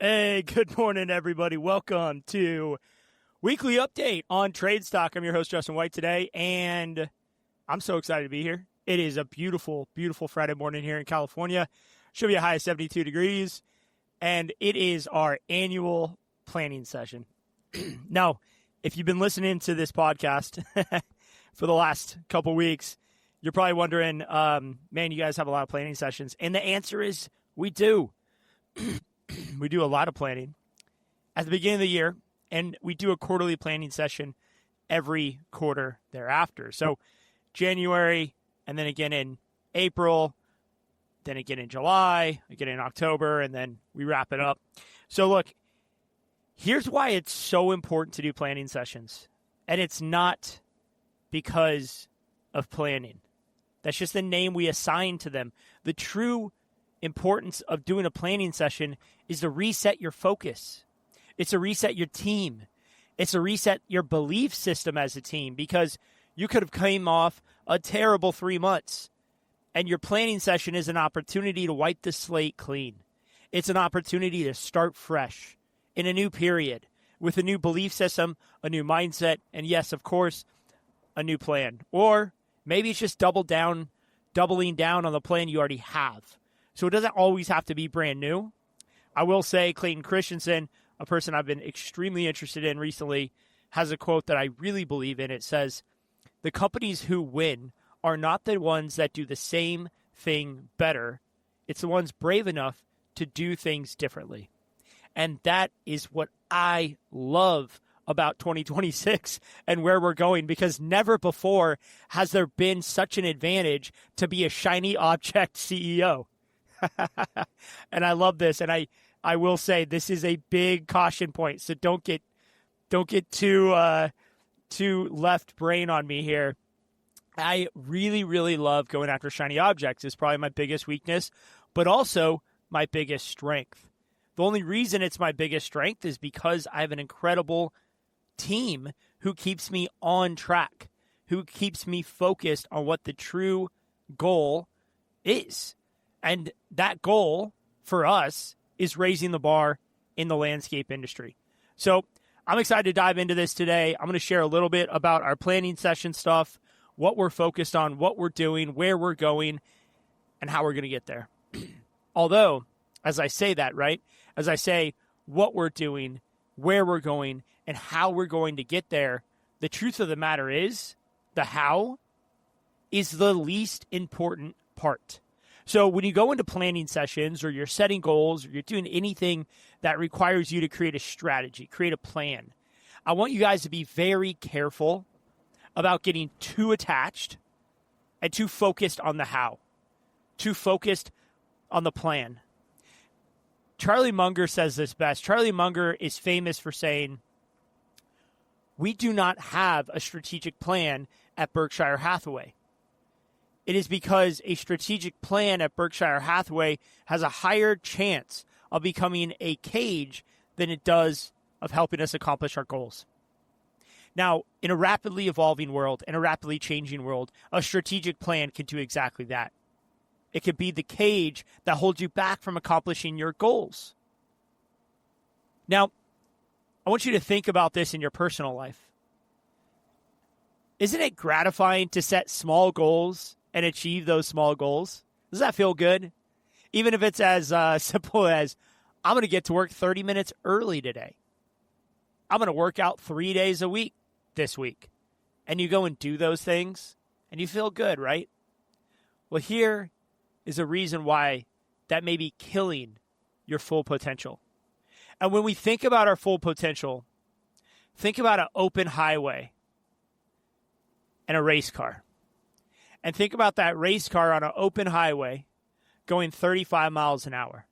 Hey, good morning, everybody. Welcome to Weekly Update on Trade Stock. I'm your host, Justin White, today, and I'm so excited to be here. It is a beautiful, beautiful Friday morning here in California. Should be a high of 72 degrees, and it is our annual planning session. Now, if you've been listening to this podcast for the last couple weeks, you're probably wondering, man, you guys have a lot of planning sessions, and the answer is we do. We do a lot of planning at the beginning of the year, and we do a quarterly planning session every quarter thereafter. So January, and then again in April, then again in July, again in October, and then we wrap it up. So look, here's why it's so important to do planning sessions. And it's not because of planning. That's just the name we assign to them. The true importance of doing a planning session is to reset your focus. It's to reset your team. It's to reset your belief system as a team, because you could have came off a terrible 3 months, and your planning session is an opportunity to wipe the slate clean. It's an opportunity to start fresh in a new period with a new belief system, a new mindset, and yes, of course, a new plan. Or maybe it's just doubling down on the plan you already have. So it doesn't always have to be brand new. I will say Clayton Christensen, a person I've been extremely interested in recently, has a quote that I really believe in. It says, "The companies who win are not the ones that do the same thing better. It's the ones brave enough to do things differently." And that is what I love about 2026 and where we're going, because never before has there been such an advantage to be a shiny object CEO. And I love this, and I will say this is a big caution point, so don't get too left brain on me here. I really, really love going after shiny objects. It's probably my biggest weakness, but also my biggest strength. The only reason it's my biggest strength is because I have an incredible team who keeps me on track, who keeps me focused on what the true goal is. And that goal for us is raising the bar in the landscape industry. So I'm excited to dive into this today. I'm going to share a little bit about our planning session stuff, what we're focused on, what we're doing, where we're going, and how we're going to get there. Although, as I say that, right, as I say what we're doing, where we're going, and how we're going to get there, the truth of the matter is the how is the least important part. So when you go into planning sessions, or you're setting goals, or you're doing anything that requires you to create a strategy, create a plan, I want you guys to be very careful about getting too attached and too focused on the how, too focused on the plan. Charlie Munger says this best. Charlie Munger is famous for saying, "We do not have a strategic plan at Berkshire Hathaway. It is because a strategic plan at Berkshire Hathaway has a higher chance of becoming a cage than it does of helping us accomplish our goals." Now, in a rapidly evolving world, in a rapidly changing world, a strategic plan can do exactly that. It could be the cage that holds you back from accomplishing your goals. Now, I want you to think about this in your personal life. Isn't it gratifying to set small goals and achieve those small goals? Does that feel good? Even if it's as simple as, I'm going to get to work 30 minutes early today. I'm going to work out 3 days a week this week. And you go and do those things, and you feel good, right? Well, here is a reason why that may be killing your full potential. And when we think about our full potential, think about an open highway and a race car. And think about that race car on an open highway going 35 miles an hour.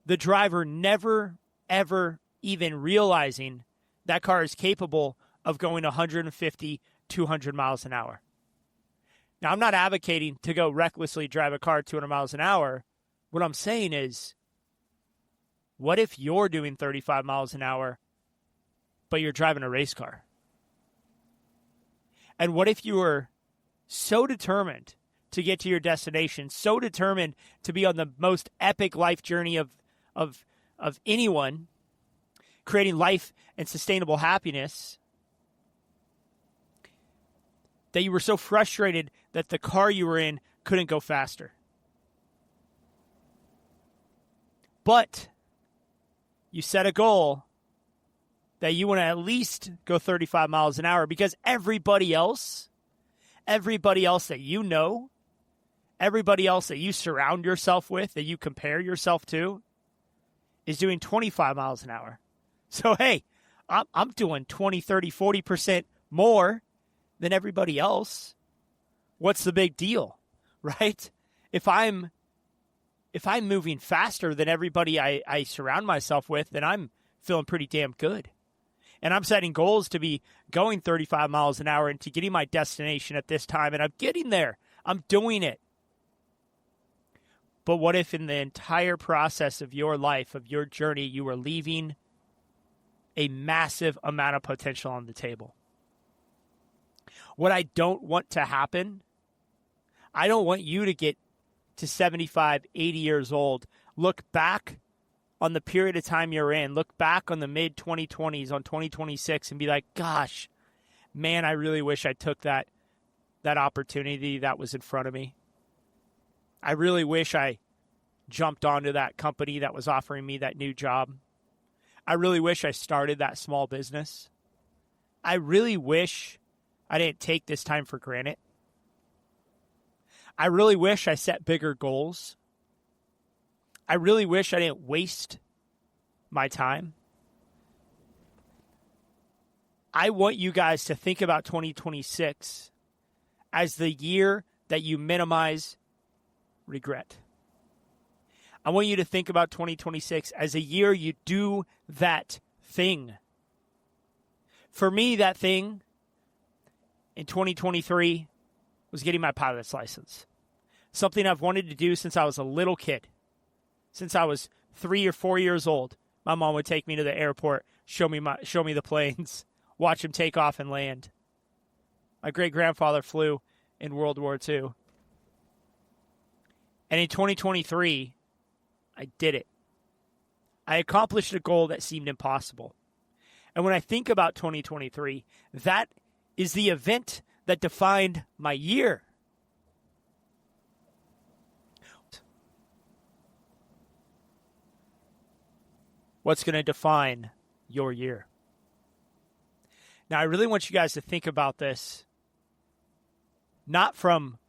The driver never, ever even realizing that car is capable of going 150, 200 miles an hour. Now, I'm not advocating to go recklessly drive a car 200 miles an hour. What I'm saying is, what if you're doing 35 miles an hour, but you're driving a race car? And what if you were so determined to get to your destination, so determined to be on the most epic life journey of of anyone creating life and sustainable happiness that you were so frustrated that the car you were in couldn't go faster. But you set a goal that you want to at least go 35 miles an hour because everybody else that you know, everybody else that you surround yourself with, that you compare yourself to, is doing 25 miles an hour. So, hey, I'm doing 20, 30, 40% more than everybody else. What's the big deal, right? If I'm moving faster than everybody I surround myself with, then I'm feeling pretty damn good. And I'm setting goals to be going 35 miles an hour and to getting my destination at this time. And I'm getting there. I'm doing it. But what if in the entire process of your life, of your journey, you were leaving a massive amount of potential on the table? What I don't want to happen, I don't want you to get to 75, 80 years old, look back on the period of time you're in, look back on the mid-2020s, on 2026, and be like, gosh, man, I really wish I took that opportunity that was in front of me. I really wish I jumped onto that company that was offering me that new job. I really wish I started that small business. I really wish I didn't take this time for granted. I really wish I set bigger goals. I really wish I didn't waste my time. I want you guys to think about 2026 as the year that you minimize regret. I want you to think about 2026 as a year you do that thing. For me, that thing in 2023 was getting my pilot's license. Something I've wanted to do since I was a little kid. Since I was 3 or 4 years old, my mom would take me to the airport, show me the planes, watch them take off and land. My great-grandfather flew in World War II. And in 2023, I did it. I accomplished a goal that seemed impossible. And when I think about 2023, that is the event that defined my year. What's going to define your year? Now, I really want you guys to think about this, not from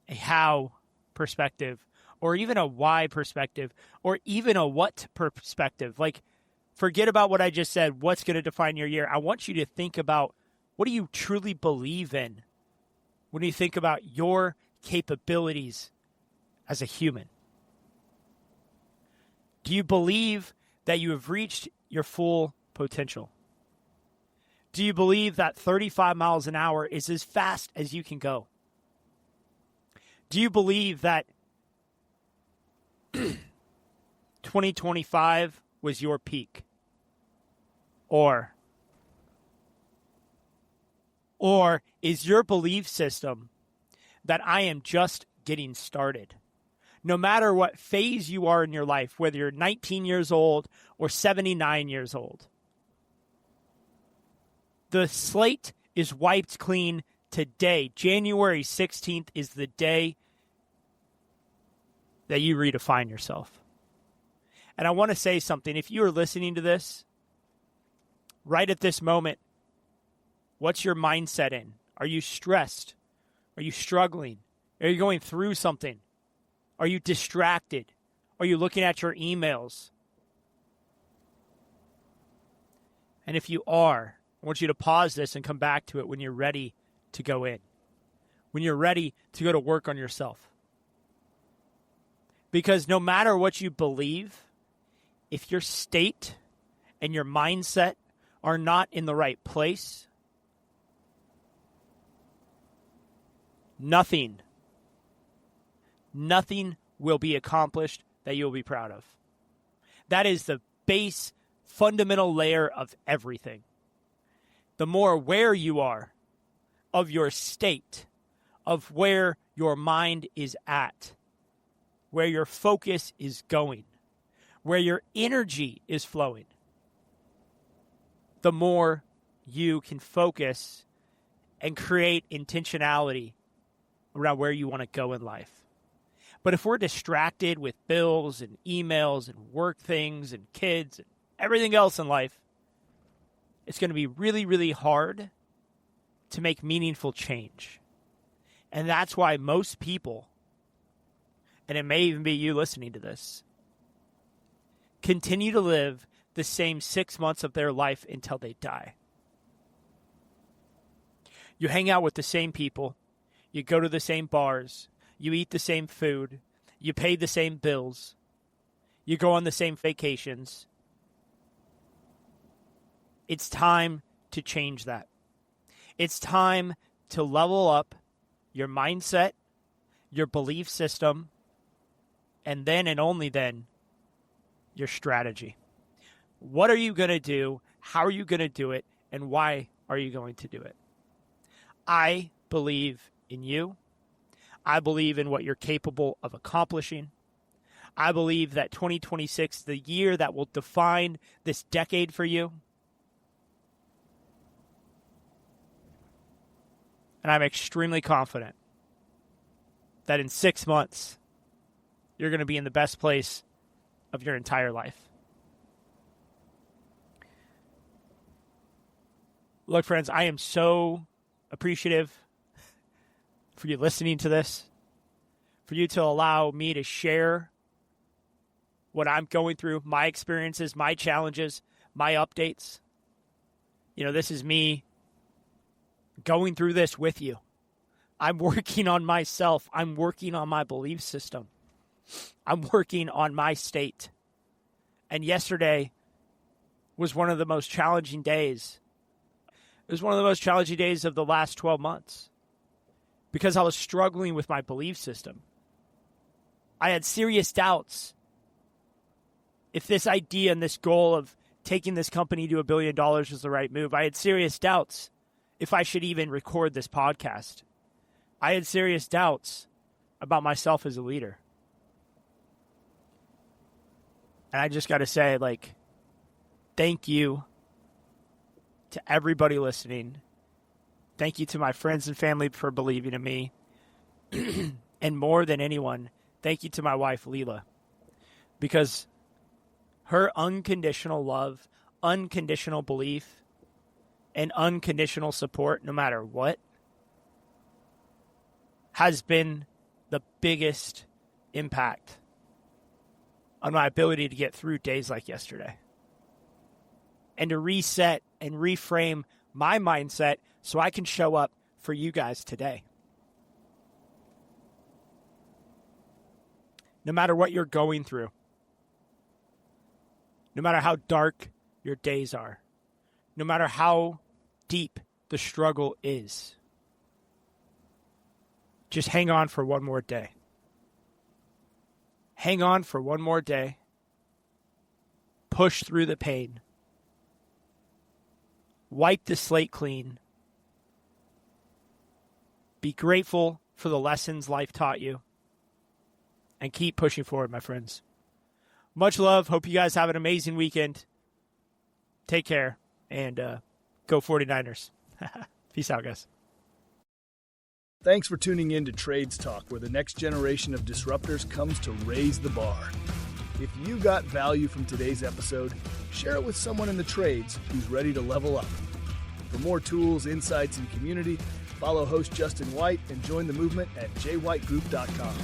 a how perspective, or even a why perspective, or even a what perspective. Like, forget about what I just said. What's going to define your year? I want you to think about, what do you truly believe in when you think about your capabilities as a human? Do you believe that you have reached your full potential? Do you believe that 35 miles an hour is as fast as you can go? Do you believe that 2025 was your peak? Or is your belief system that I am just getting started? No matter what phase you are in your life, whether you're 19 years old or 79 years old, the slate is wiped clean today. January 16th is the day that you redefine yourself. And I want to say something. If you are listening to this, right at this moment, what's your mindset in? Are you stressed? Are you struggling? Are you going through something? Are you distracted? Are you looking at your emails? And if you are, I want you to pause this and come back to it when you're ready to go in. When you're ready to go to work on yourself. Because no matter what you believe, if your state and your mindset are not in the right place, nothing will be accomplished that you'll be proud of. That is the base, fundamental layer of everything. The more aware you are of your state, of where your mind is at, where your focus is going, where your energy is flowing, the more you can focus and create intentionality around where you want to go in life. But if we're distracted with bills and emails and work things and kids and everything else in life, it's going to be really, really hard to make meaningful change. And that's why most people, and it may even be you listening to this, continue to live the same 6 months of their life until they die. You hang out with the same people, you go to the same bars, you eat the same food, you pay the same bills, you go on the same vacations. It's time to change that. It's time to level up your mindset, your belief system, and then and only then, your strategy. What are you going to do? How are you going to do it? And why are you going to do it? I believe in you. I believe in what you're capable of accomplishing. I believe that 2026 is the year that will define this decade for you. And I'm extremely confident that in 6 months, you're going to be in the best place of your entire life. Look, friends, I am so appreciative for you listening to this, for you to allow me to share what I'm going through, my experiences, my challenges, my updates. You know, this is me going through this with you. I'm working on myself. I'm working on my belief system. I'm working on my state. And yesterday was one of the most challenging days. It was one of the most challenging days of the last 12 months because I was struggling with my belief system. I had serious doubts if this idea and this goal of taking this company to $1 billion was the right move. I had serious doubts if I should even record this podcast. I had serious doubts about myself as a leader. And I just got to say, thank you to everybody listening. Thank you to my friends and family for believing in me. And more than anyone, thank you to my wife, Leela. Because her unconditional love, unconditional belief, and unconditional support, no matter what, has been the biggest impact on my ability to get through days like yesterday. And to reset and reframe my mindset so I can show up for you guys today. No matter what you're going through, no matter how dark your days are, no matter how deep the struggle is, just hang on for one more day. Hang on for one more day. Push through the pain. Wipe the slate clean. Be grateful for the lessons life taught you. And keep pushing forward, my friends. Much love. Hope you guys have an amazing weekend. Take care. And go 49ers. Peace out, guys. Thanks for tuning in to Trades Talk, where the next generation of disruptors comes to raise the bar. If you got value from today's episode, share it with someone in the trades who's ready to level up. For more tools, insights, and community, follow host Justin White and join the movement at jwhitegroup.com.